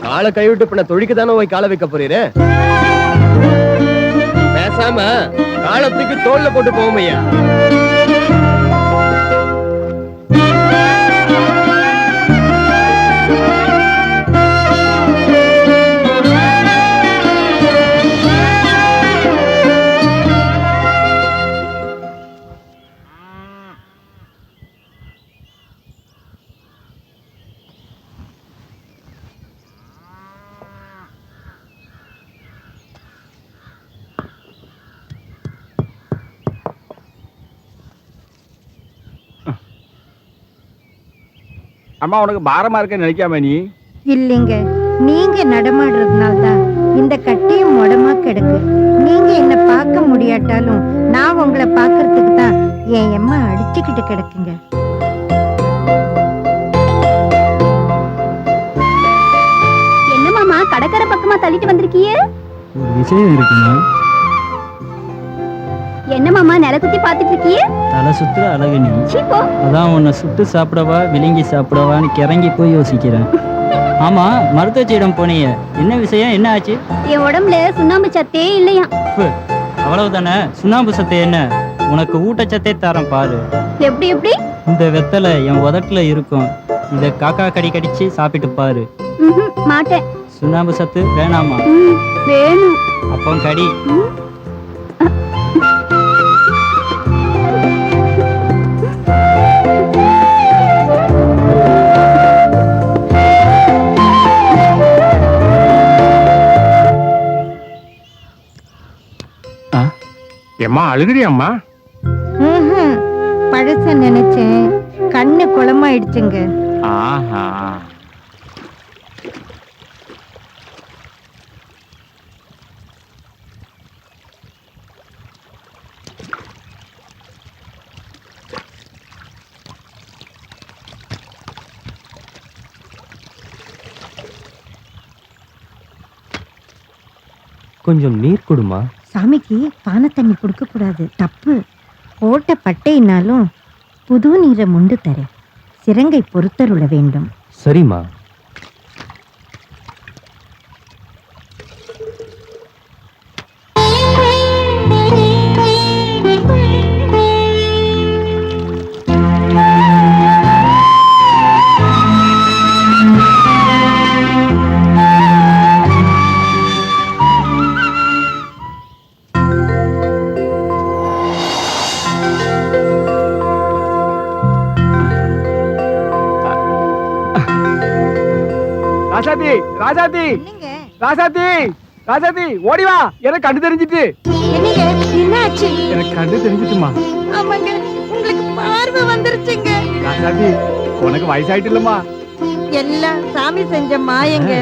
காலை கைவிட்டு பின்ன தொழிக்கு தானே போய் காலை வைக்க போறீரு? பேசாம காலத்துக்கு தோல்ல போட்டு போவோம் ஐயா. அம்மா உனக்கு பாரமா இருக்க நினைக்காம நீ? இல்லைங்க, நீங்க நடமாடுறதுனால தான் இந்த கட்டியும் உடமா கிடக்கு. நீங்க என்ன பார்க்க முடியாட்டாலும் நான் உங்களை பார்க்கறதுக்கு தான் என் அம்மா அடிச்சுக்கிட்டு கிடக்குங்க. என்ன மாமா கடற்கரை பக்கமா தள்ளிட்டு வந்திருக்கியே? ஒரு விஷயம் இருக்குமா? என்ன மாமா நில குத்தி பாத்துட்டு இருக்கியே? தலை சுத்துற அழகு நீ. சீப்போ. அதான் உன்னை சுட்டு சாப்பிடவா விழுங்கி சாப்பிடவான்னு கிறங்கி போய் யோசிக்கிறேன். ஆமா, மருத்துவச்சியிடம் போனீங்க, என்ன விஷயம், என்ன ஆச்சு? என் உடம்புல சுண்ணாம்பு சத்தே இல்லையா? அவ்வளவுதானே? சுண்ணாம்பு சத்து என்ன? உனக்கு ஊட்டச்சத்தே தரேன் பாரு. எப்படி எப்படி? இந்த வெத்தலை என் உதட்டுல இருக்கும், இத காக்கா கடி கடிச்சு சாப்பிட்டு பாரு. மாட்டேன். சுண்ணாம்பு சத்து வேணாமா? வேணும். அப்போ கடி. அம்மா அழுகுறியம்மா? பழச நினைச்சேன், கண்ணு குளமாயிடுச்சுங்க. ஆஹா, கொஞ்சம் நீர் கொடுமா. சாமிக்கு பானை தண்ணி கொடுக்க கூடாது, தப்பு. போட்ட பட்டையினாலும் புது நீரை முண்டு தர சிரங்கை பொறுத்தருள வேண்டும். சரிம்மா. ராசாதி, ராசாதி, ராசாதி, ராசாதி, ஓடி வா. எனக்கு கண்டு தெரிஞ்சிட்டு. என்னாச்சு? எனக்கு கண்டு தெரிஞ்சிட்டுமா? ஆமாங்க, உங்களுக்கு பார்வை வந்துருச்சுங்க. ராசாதி, உனக்கு வயசாயிட்டு இல்லம்மா? எல்லாம் சாமி செஞ்ச மாயங்க.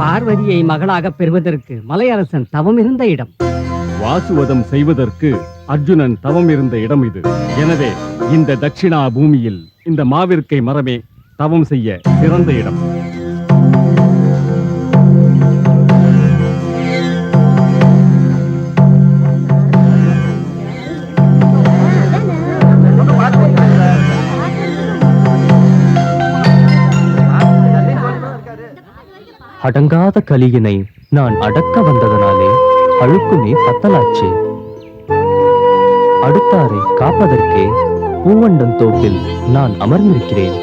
பார்வதியை மகளாக பெறுவதற்கு மலையரசன் தவம் இருந்த இடம். வாசுவதம் செய்வதற்கு அர்ஜுனன் தவம் இருந்த இடம் இது. எனவே இந்த தட்சிணா பூமியில் இந்த மாவிற்கை மரமே தவம் செய்ய சிறந்த இடம். அடங்காத கலியினை நான் அடக்க வந்ததனாலே அழுக்குமே பத்தலாச்சு. அடுத்தாரை காப்பதற்கே பூவண்டன் தோப்பில் நான் அமர்ந்திருக்கிறேன்.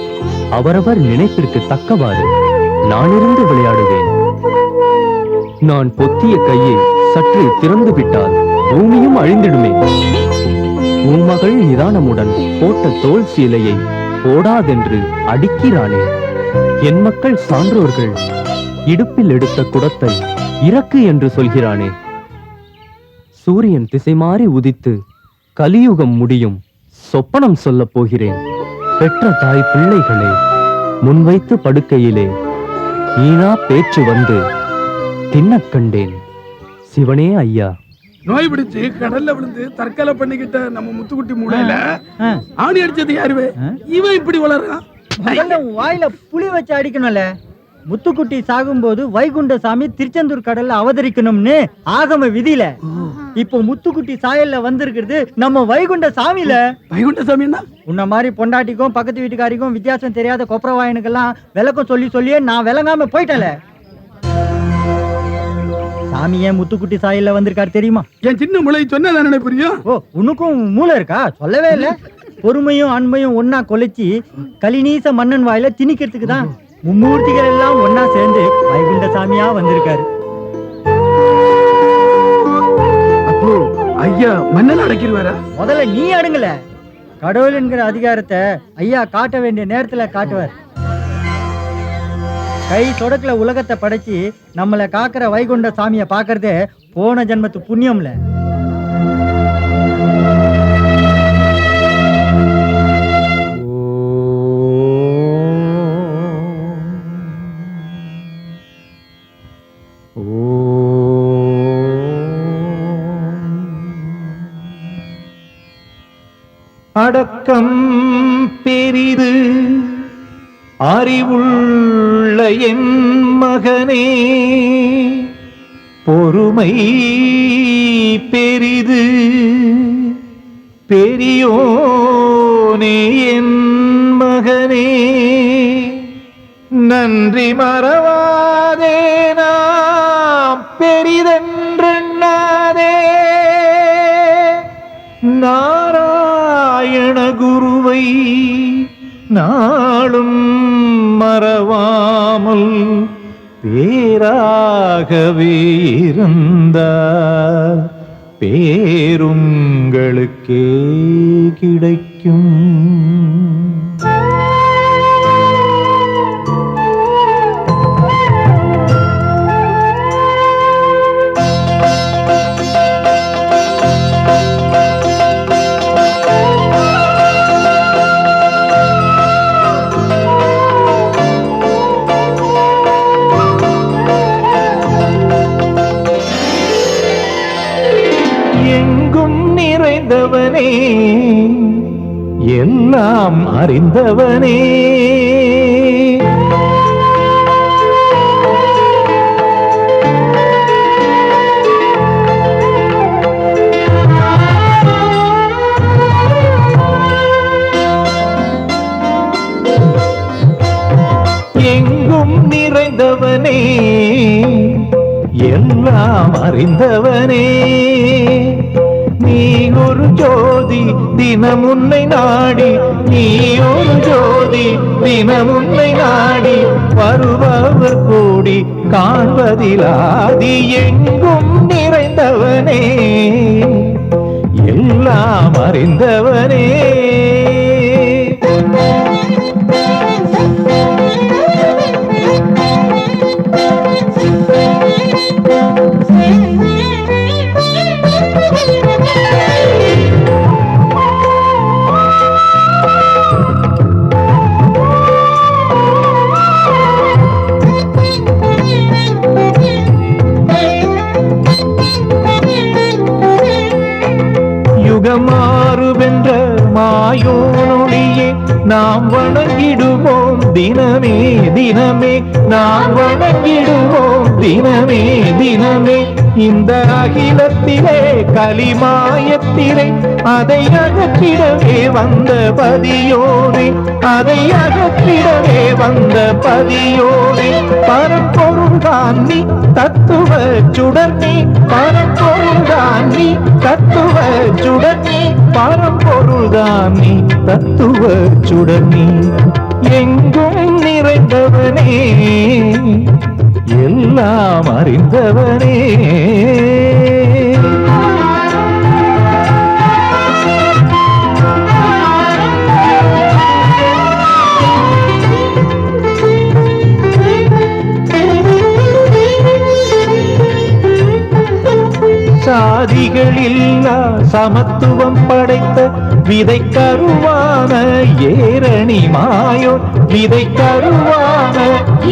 அவரவர் நினைப்பிற்கு தக்கவாறு நானிருந்து விளையாடுவேன். நான் பொத்திய கையை சற்றே திறந்து விட்டால் பூமியும் அழிந்திடுமே. உம்மகள் நிதானமுடன் போட்ட தோல் சீலையை போடாதென்று அடிக்கிறானே. என் மக்கள் சான்றோர்கள் இடுப்பில் எடுத்த குடத்தை இறக்கு என்று சொல்கிறானே. சூரியன் திசை மாறி உதித்து கலியுகம் முடியும் சொப்பனம் சொல்லப் போகிறேன். பெற்ற தாய் பிள்ளைகளே, முன்வைத்து படுக்கையிலே ஈனா பேச்சு வந்து தின்னக் கண்டேன். சிவனே ஐயா. நோய் பிடிச்சு கடல்ல விழுந்து தற்கொலை பண்ணிக்கிட்ட நம்ம முத்துக்குட்டி மூளையில ஆணி அடிச்சது யாருவே? இவன் இப்படி வளர்றான். வாயில புளி வச்சு அடிக்கணும்ல. முத்துக்குட்டி சாகும்போது வைகுண்டசாமி திருச்செந்தூர் கடல்ல அவதரிக்கணும்னு ஆகம விதியில. இப்போ முத்துக்குட்டி சாயல்ல வந்திருக்கிறது நம்ம வைகுண்ட சாமியில. வைகுண்ட சாமின்னா உன்ன மாதிரி பொண்டாட்டிக்கும் பக்கத்து வீட்டுக்காரிக்கும் வித்தியாசம் தெரியாத கொப்பரவாயனுக்கெல்லாம் விளக்கம் சொல்லியே நான் விளங்காம போயிட்டல. சாமி ஏன் முத்துக்குட்டி சாயல்ல வந்திருக்காரு தெரியுமா? என் சின்ன மூளை சொன்னதானே புரியும். ஓ, உனக்கும் மூளை இருக்கா? சொல்லவே இல்ல. பொறுமையும் அன்பையும் ஒன்னா கொலைச்சி கலிநீச மன்னன் வாயில திணிக்கிறதுக்கு தான் மும்மூர்த்திகள் எல்லாம் ஒன்னா சேர்ந்து வைகுண்ட சாமியா வந்திருக்காரு. அப்போ ஐயா மன்னன் அடக்கிடுவாரா? முதல்ல நீ அடங்கல. கடவுள் என்கிற அதிகாரத்தை ஐயா காட்ட வேண்டிய நேரத்துல காட்டுவார். கை சொடக்குல உலகத்தை படைச்சு நம்மளை காக்கிற வைகுண்ட சாமியை பாக்குறதே போன ஜென்மத்து புண்ணியம்ல. அடக்கம் பெரிது அறிவுள்ள என் மகனே, பொறுமை பெரிது பெரியோனே என் மகனே, நன்றி மறவாதே நாம் பெரிதென்றெண்ணாதே, நாராயண குருவை நாளும் மறவாமல் பேராகவே இருந்தார் பேருங்களுக்கே கிடைக்கும். எல்லாம் அறிந்தவனே, எங்கும் நிறைந்தவனே, எல்லாம் அறிந்தவனே, நீ ஒரு ஜோதி தினம் உன்னை நாடி, நீ ஒரு ஜோதி தினம் உன்னை நாடி, வருபவர் கூடி காண்பதிலாதி, எங்கும் நிறைந்தவனே, எல்லாம் அறிந்தவனே. யுகமாறுவென்ற மாயோனொளியே நாம் வணங்கிடுவோம் தினமே தினமே, நாம் வணங்கிடுவோம் தினமே தினமே. இந்த அகிலத்திலே கலிமாயத்திலே அதை அகற்றிடவே வந்த பதியோனே, அதை அகற்றிடவே வந்த பதியோனே, பரம்பொருள்தான் நீ தத்துவ சுடர் நீ, பரம்பொருள்தான் நீ தத்துவ சுடர் நீ, பரம்பொருள்தான் நீ தத்துவ சுடர் நீ, எங்கும் நிறைந்தவனே, எல்லாம் அறிந்தவனே. சாதிகளில்லா சமத்துவம் படைத்த விதை கருவான ஏரணி மாயோ, விதை கருவான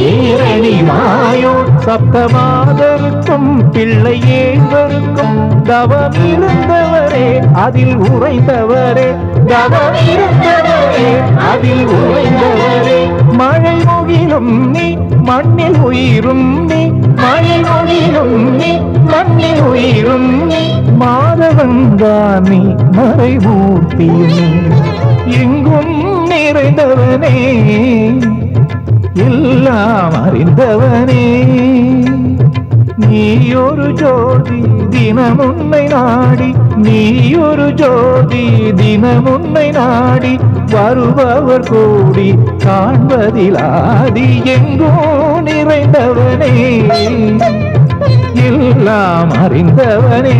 ஏரணி மாயோ, சப்தமாதருக்கும் பிள்ளை ஏழ்வருக்கும் தவம் இருந்தவரே அதில் உறைந்தவரே, தவம் இருந்தவரே அதில் உறைந்தவரே. மழை முகிலும் நீ மண்ணில் உயிரும் நீ, மழை முகிலும் நீ மண்ணில் உயிரும் நீ, மாதவன் தான் நீ மறைமூர்த்தியும் எங்கும் நிறைந்தவனே, எல்லாம் அறிந்தவனே. நீ ஒரு ஜோதி தினமுன்னை நாடி, நீ ஒரு ஜோதி தினமுன்னை நாடி, வருபவர் கூடி காண்பதிலாதி எங்கோ நிறைந்தவனே, எல்லாம் அறிந்தவனே.